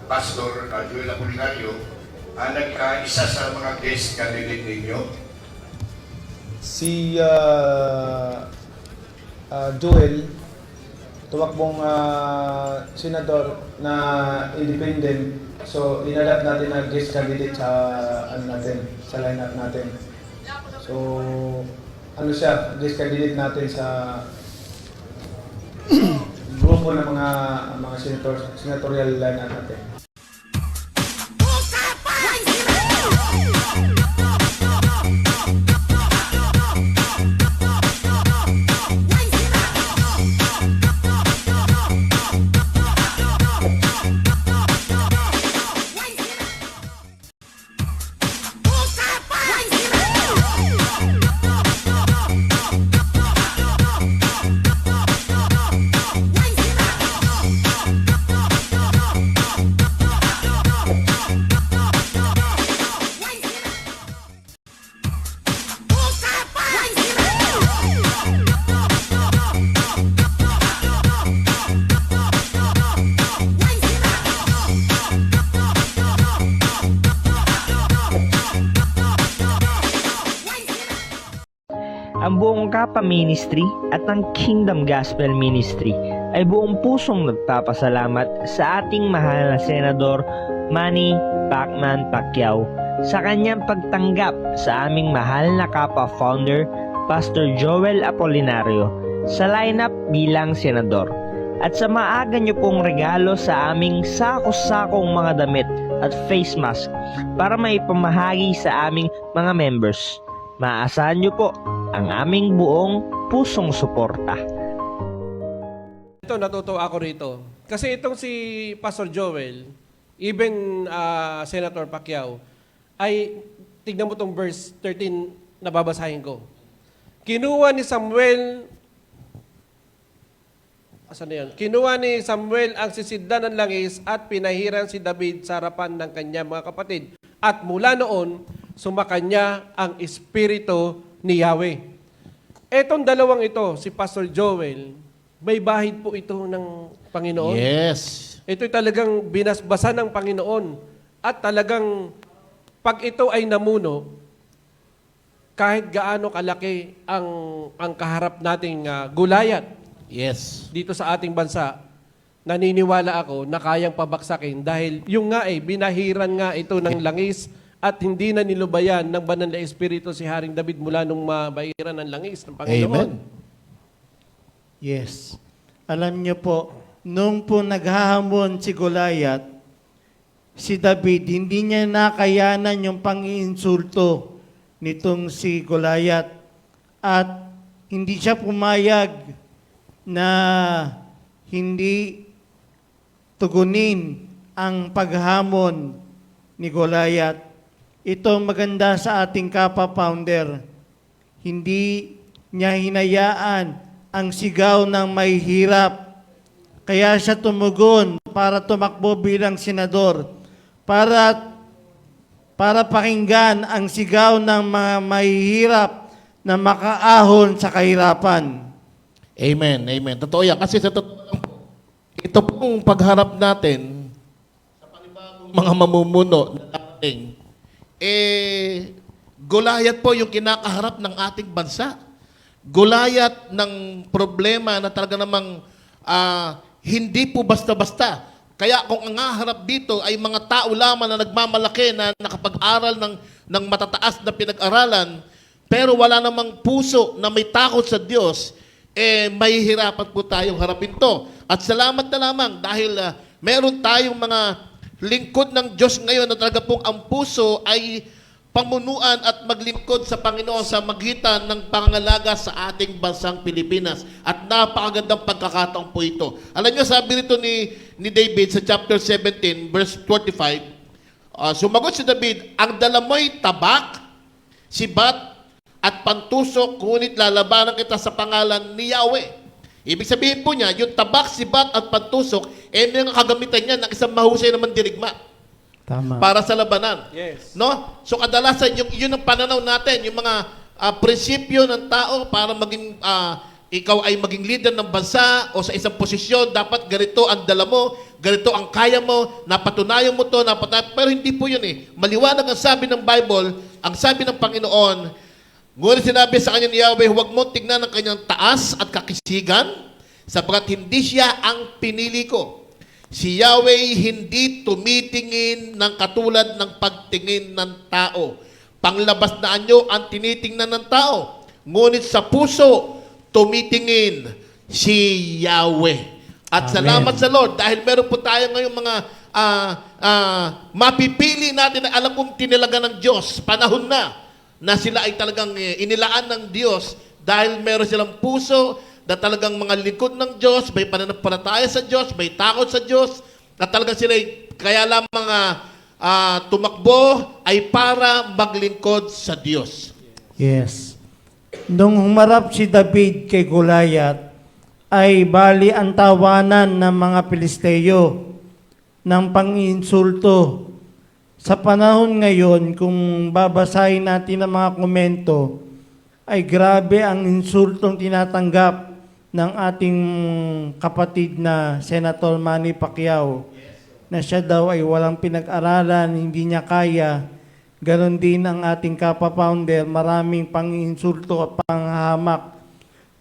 Pastor Joel Apolinario, nagkaisa sa mga guest candidate ninyo? Si Joel, tumakbong senador na independent. So, inalap natin na guest candidate sa sa lineup natin. So, siya, guest candidate natin sa grupo ng mga senatorial lineup natin. Ang buong Kappa Ministry at ang Kingdom Gospel Ministry ay buong pusong nagpapasalamat sa ating mahal na Senador Manny Pacman Pacquiao sa kanyang pagtanggap sa aming mahal na Kappa Founder, Pastor Joel Apolinario, sa lineup bilang Senador. At sa maaga niyo pong regalo sa aming sakos-sakong mga damit at face mask para maipamahagi sa aming mga members. Maasahan niyo po ang aming buong pusong suporta. Ito, natutuwa ako rito. Kasi itong si Pastor Joel, even Senator Pacquiao, ay, tignan mo itong verse 13 na babasahin ko. Kinuha ni Samuel, asan na yun? Kinuha ni Samuel ang sisidlan ng langis at pinahiran si David sa harapan ng kanyang mga kapatid. At mula noon, sumakanya ang espiritu ni Yahweh. Etong dalawang ito, si Pastor Joel, may bahid po ito ng Panginoon. Yes. Ito'y talagang binasbasan ng Panginoon. At talagang, pag ito ay namuno, kahit gaano kalaki ang kaharap nating gulayat Yes. dito sa ating bansa, naniniwala ako na kayang pabaksakin dahil yung nga binahiran nga ito ng langis at hindi na nilubayan ng banal na espiritu si Haring David mula nung mabahiran ng langis ng Panginoon. Amen. Yes. Alam niyo po, nung po naghahamon si Goliath, si David, hindi niya nakayanan yung pang-iinsulto nitong si Goliath. At hindi siya pumayag na hindi tugunin ang paghamon ni Goliath. Ito maganda sa ating Kappa Founder. Hindi niya hinayaan ang sigaw ng may hirap. Kaya siya tumugon para tumakbo bilang senador. Para pakinggan ang sigaw ng mga mahihirap na makaahon sa kahirapan. Amen. Amen. Totoo yan. Kasi sa totoo lang po, ito pong pagharap natin sa panibagong mga mamumuno na dating, Goliath po yung kinakaharap ng ating bansa. Goliath ng problema na talaga namang hindi po basta-basta. Kaya kung ang haharap dito ay mga tao lamang na nagmamalaki na nakapag-aral ng matataas na pinag-aralan, pero wala namang puso na may takot sa Diyos, mahihirapan po tayong harapin to. At salamat na lamang dahil meron tayong mga lingkod ng Diyos ngayon na talaga pong ang puso ay pamunuan at maglingkod sa Panginoon sa magitan ng pangangalaga sa ating bansang Pilipinas. At napakagandang pagkakataon po ito. Alam niyo, sabi rito ni David sa chapter 17, verse 25, sumagot si David, ang dala mo'y tabak, sibat, at pantusok, ngunit lalabanan kita sa pangalan ni Yahweh. Ibig sabihin po niya, yung tabak, sibat, at pantusok, may mga kagamitan niya ng isang mahusay na mandirigma. Tama. Para sa labanan. Yes. No? So kadalasan, yun ang pananaw natin, yung mga prinsipyo ng tao para maging ikaw ay maging leader ng bansa o sa isang posisyon, dapat ganito ang dala mo, ganito ang kaya mo, napatunayan mo to, pero hindi po yun eh. Maliwanag ang sabi ng Bible, ang sabi ng Panginoon, ngunit sinabi sa kanya ni Yahweh, huwag mo tignan ang kanyang taas at kakisigan, sapagkat hindi siya ang pinili ko. Si Yahweh hindi tumitingin ng katulad ng pagtingin ng tao. Panglabas na anyo ang tinitingnan ng tao. Ngunit sa puso, tumitingin si Yahweh. At Amen. salamat sa Lord dahil meron po tayo ngayong mga mapipili natin na alam kong tinilaga ng Diyos. Panahon na sila ay talagang inilaan ng Diyos dahil meron silang puso na talagang mga lingkod ng Diyos, may pananampalataya sa Diyos, may takot sa Diyos, na talagang sila kaya lamang tumakbo ay para maglingkod sa Diyos. Yes. Nung humarap si David kay Goliath, ay bali ang tawanan ng mga Pilisteo ng pang-insulto. Sa panahon ngayon, kung babasahin natin ang mga komento, ay grabe ang insultong tinatanggap ng ating kapatid na Senator Manny Pacquiao, na siya daw ay walang pinag-aralan, hindi niya kaya. Ganon din ang ating kapa-founder, maraming pang-insulto at panghahamak.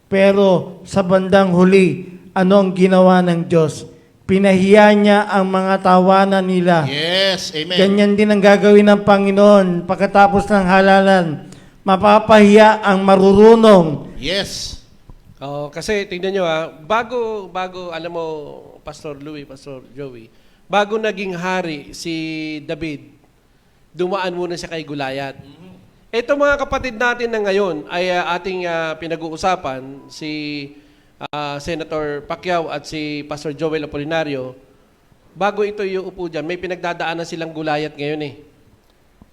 Pero sa bandang huli, ano ang ginawa ng Diyos? Pinahiya niya ang mga tawanan nila. Yes, amen. Ganyan din ang gagawin ng Panginoon pagkatapos ng halalan. Mapapahiya ang marurunong. Yes. Oh, kasi tingnan nyo bago alam mo Pastor Louie, Pastor Joey, bago naging hari si David, dumaan muna siya kay Goliath. Ito mga kapatid natin na ngayon ay ating pinag-uusapan, si Senator Pacquiao at si Pastor Joel Apolinario. Bago ito iuupo dyan, may pinagdadaanan silang Goliath ngayon eh.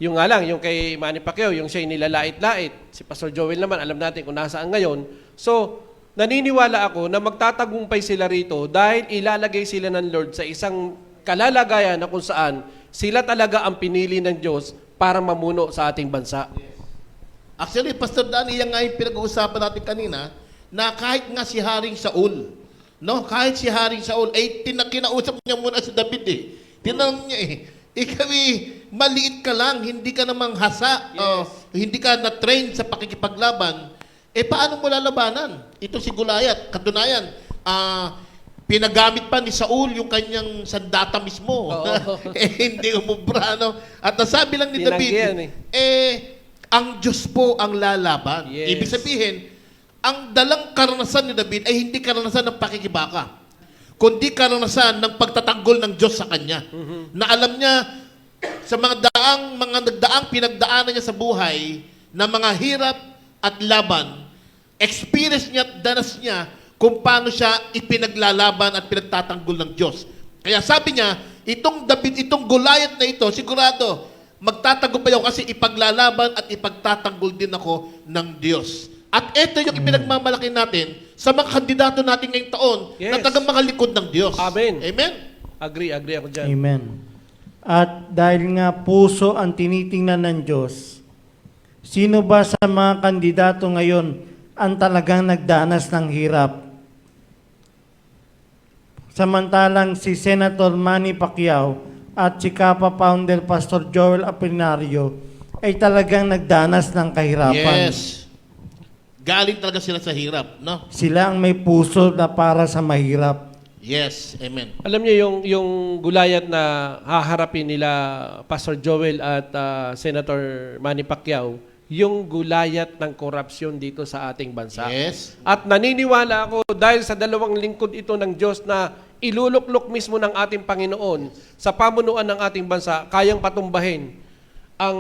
Yung nga lang, yung kay Manny Pacquiao, yung siya nilalait-lait. Si Pastor Joel naman, alam natin kung nasaan ngayon. So, naniniwala ako na magtatagumpay sila rito dahil ilalagay sila ng Lord sa isang kalalagayan na kung saan sila talaga ang pinili ng Diyos para mamuno sa ating bansa. Actually, Pastor Dan, yan nga yung pinag-uusapan natin kanina, na kahit nga si Haring Saul, no? Kahit si Haring Saul, ay kinausap niya muna si David eh. Tinanong niya ikaw maliit ka lang, hindi ka namang hasa, hindi ka na-train sa pakikipaglaban, paano mo lalabanan? Ito si Goliath, katunayan, pinagamit pa ni Saul yung kanyang sandata mismo. Hindi umubra, no? At nasabi lang ni David, ang Diyos po ang lalaban. Yes. Ibig sabihin, ang dalang karanasan ni David ay hindi karanasan ng pakikibaka, kundi karanasan ng pagtatanggol ng Diyos sa kanya. Na alam niya, sa mga nagdaang pinagdaanan niya sa buhay, na mga hirap at laban, experience niya at danas niya kung paano siya ipinaglalaban at pinagtatanggol ng Diyos. Kaya sabi niya, itong David, itong Goliath na ito, sigurado, magtatagumpay ako kasi ipaglalaban at ipagtatanggol din ako ng Diyos. At ito yung ipinagmamalaki natin sa mga kandidato natin ngayong taon na tagang mga likod ng Diyos. Amen. Amen? Agree ako dyan. Amen. At dahil nga puso ang tinitingnan ng Diyos, sino ba sa mga kandidato ngayon ang talagang nagdanas ng hirap? Samantalang si Senator Manny Pacquiao at si Kapa Founder Pastor Joel Apolinario ay talagang nagdanas ng kahirapan. Yes. Galing talaga sila sa hirap, no? Sila ang may puso na para sa mahirap. Yes. Amen. Alam niyo yung Goliath na haharapin nila Pastor Joel at Senator Manny Pacquiao, yung Goliath ng korupsyon dito sa ating bansa. Yes. At naniniwala ako dahil sa dalawang lingkod ito ng Diyos na iluluklok mismo ng ating Panginoon sa pamunuan ng ating bansa, kayang patumbahin ang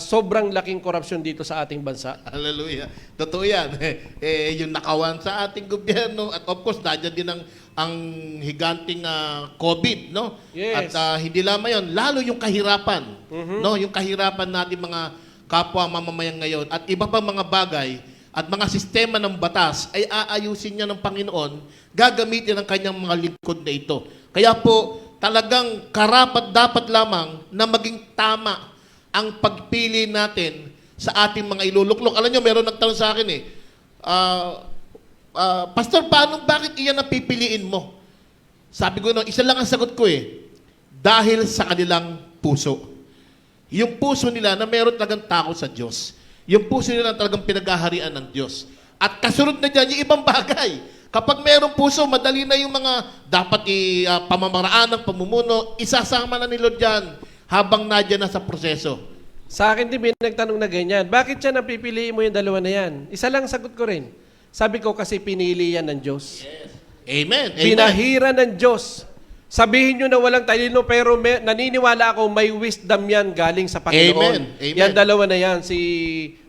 sobrang laking korupsyon dito sa ating bansa. Hallelujah. Totoo yan. Yung nakawan sa ating gobyerno at of course, nandiyan din ang higanting COVID, no? Yes. At hindi lamang yun, lalo yung kahirapan, no? Yung kahirapan natin mga kapwa mamamayan ngayon at iba pang mga bagay at mga sistema ng batas ay aayusin niya ng Panginoon, gagamitin ang kanyang mga lingkod na ito. Kaya po, talagang karapat dapat lamang na maging tama ang pagpili natin sa ating mga iluluklok. Alam nyo, meron nagtanong sa akin Pastor, bakit iyan ang pipiliin mo? Sabi ko, no, isa lang ang sagot ko dahil sa kanilang puso. Yung puso nila na meron talagang takot sa Diyos. Yung puso nila na talagang pinaghaharian ng Diyos. At kasunod na dyan, yung ibang bagay. Kapag merong puso, madali na yung mga dapat pamamaraan ng pamumuno, isasama na nila dyan habang nadyan na sa proseso. Sa akin din may nagtanong na ganyan, bakit siya napipiliin mo yung dalawa na yan? Isa lang sagot ko rin. Sabi ko kasi pinili yan ng Diyos. Amen. Amen. Pinahira ng Diyos. Sabihin nyo na walang talino pero naniniwala ako may wisdom yan galing sa Panginoon. Amen. Amen. Yan dalawa na yan, si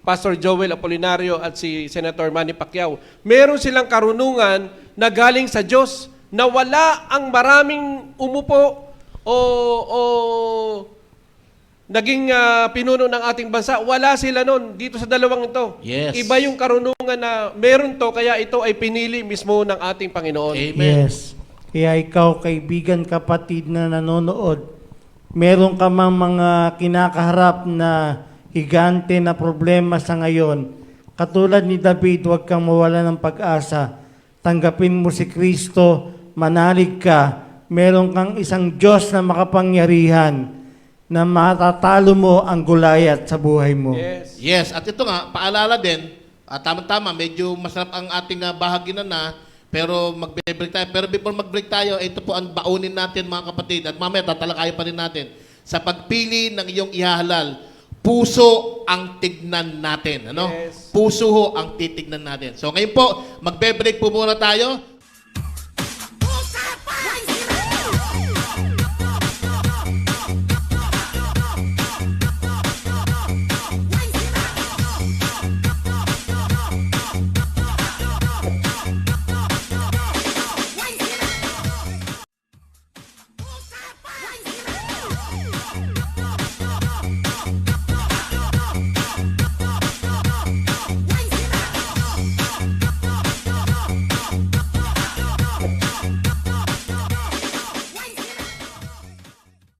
Pastor Joel Apolinario at si Senator Manny Pacquiao. Meron silang karunungan na galing sa Diyos na wala ang maraming umupo o naging pinuno ng ating bansa. Wala sila nun dito sa dalawang ito. Yes. Iba yung karunungan na meron to kaya ito ay pinili mismo ng ating Panginoon. Amen. Yes. Kaya ikaw, kaibigan, kapatid na nanonood, meron ka mang mga kinakaharap na higante na problema sa ngayon. Katulad ni David, huwag kang mawala ng pag-asa. Tanggapin mo si Kristo, manalig ka. Meron kang isang Diyos na makapangyarihan na matatalo mo ang Goliath sa buhay mo. Yes. Yes, at ito nga, paalala din, tama-tama, medyo masarap ang ating bahagi na, pero magbe-break tayo. Pero before mag-break tayo, ito po ang baunin natin mga kapatid. At mamaya tatalakayan pa rin natin. Sa pagpili ng iyong ihahalal, puso ang tignan natin. Ano? Yes. Puso ho ang titignan natin. So ngayon po, magbe-break po muna tayo.